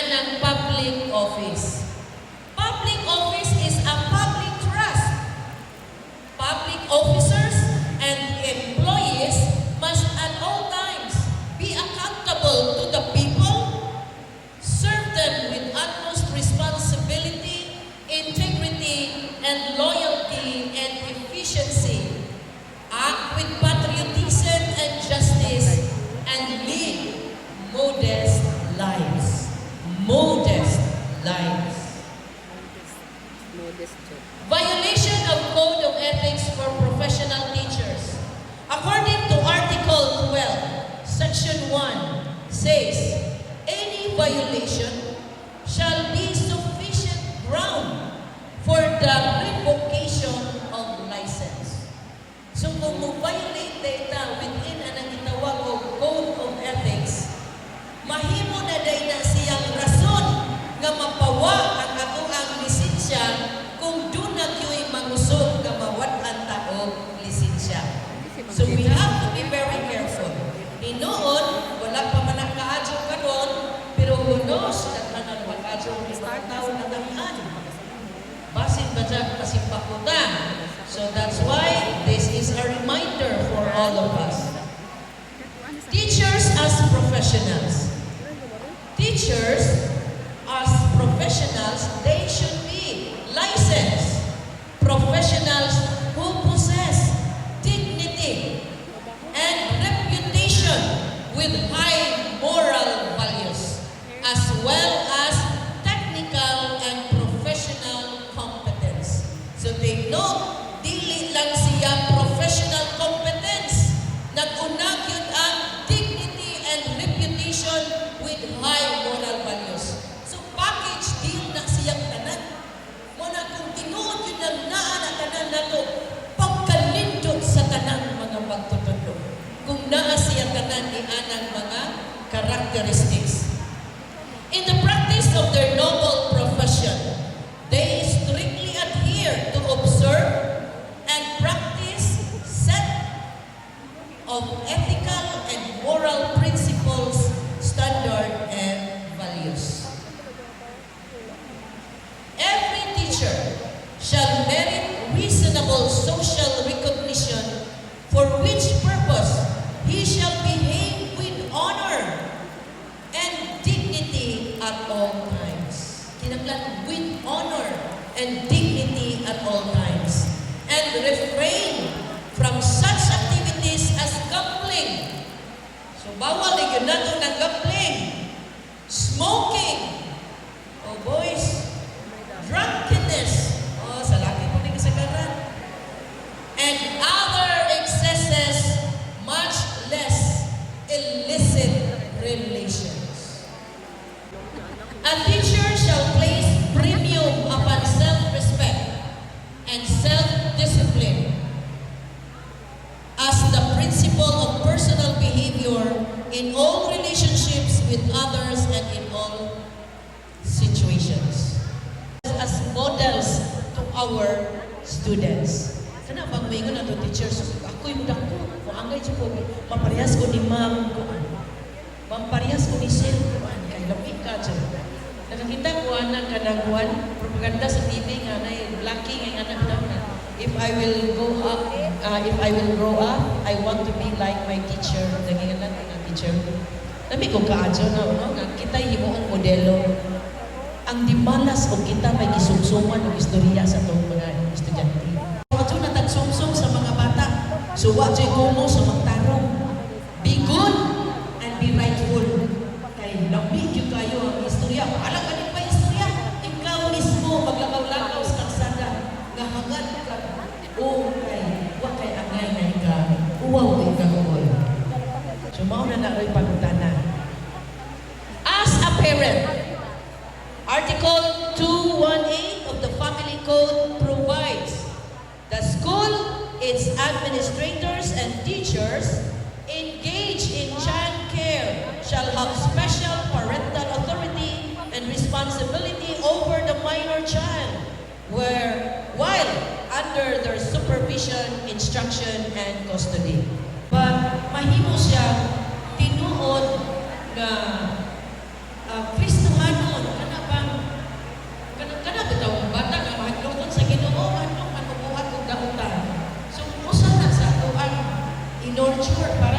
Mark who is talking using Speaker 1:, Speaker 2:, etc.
Speaker 1: ng public office. Public office is a public trust. Public officers and employees must at all times be accountable to the people, serve them with utmost responsibility, integrity, and loyalty and efficiency, act with patriotism and justice, and lead modest lives. Modest lives. Violation of Code of Ethics for Professional Teachers. According to Article 12, Section 1, says, any violation shall be sufficient ground for the revocation of license. So kung mo-violate data within ang gitawag o Code of Ethics, mahimo na day na siyang rason nga mapawa ang ato ang lisensya kung doon na kyo'y mangusog nga mawat-an tao lisensya. So we have to be very careful. Hinoon, wala pa man ang kaadyo karon, pero hunos, naghanan mag-adyo ng mga tao na damihan. Basin ba dyan pasimpakutan? So that's why this is a reminder for all of us. Teachers as professionals. Teachers as professionals, they should be licensed professionals who possess dignity and reputation with high moral values, as well as technical and professional competence. So they know, dili lang siya professional competence, nag-unag yun ang dignity and reputation with high moral values. So package deal na siyang tanan. Muna kung tinuod yun ang naan na tanan na to, pagkalindot sa tanan mga pagtutulog. Kung naa siyang tanan ni anang mga characteristics. In the practice of their noble profession, they strictly adhere to observe and practice set of ethical and moral principles, standard, and values. Every teacher shall merit reasonable social recognition, for which purpose he shall behave with honor and dignity at all times. Kinanglan, with honor and dignity at all times. And refrain from such activities as gambling. So, bawal na yun nato ng gambling. Smoking. Oh, boys. Drunkenness. Oh, sa laki po na kasagaran. And other excesses, much less illicit relations. A teacher shall place premium upon self-respect and self-discipline as the principle of personal behavior in all relationships with others and in all situations. As models to our students. Kana bang may na to teachers, ako'y mudak ko, kung angay siya po, maparehas ko ni ma'am, maparehas ko ni sir, kay lapit ka dyan. Nakakita ko anak kanangwan, propaganda sa TV nga na blacking ang anak daw na. If I will grow up, I want to be like my teacher. Naging anak ng teacher. Dami ko kaadyo na, no? Nga kita himuong modelo. Ang dimalas o kita may gisumsuman ng istorya sa itong mga estudyante. Wadyo na tagsumsum sa mga bata. So wadyo kumo sa magtarong. Be good and be rightful. Kaya lamig yung kayo ang istorya. Alam ka pa istorya. Ikaw mismo maglakaw-lakaw sa kalsada. Ngahangad ka. O kay, wakay angay na ikaw. Uwaw ikaw ko. So mauna na rin pagutanan. As a parent, Article 218 of the Family Code provides the school, its administrators and teachers engaged in child care shall have special parental authority and responsibility over the minor child while under their supervision, instruction, and custody. But mahimo siya tinuod na Kristohanon torture para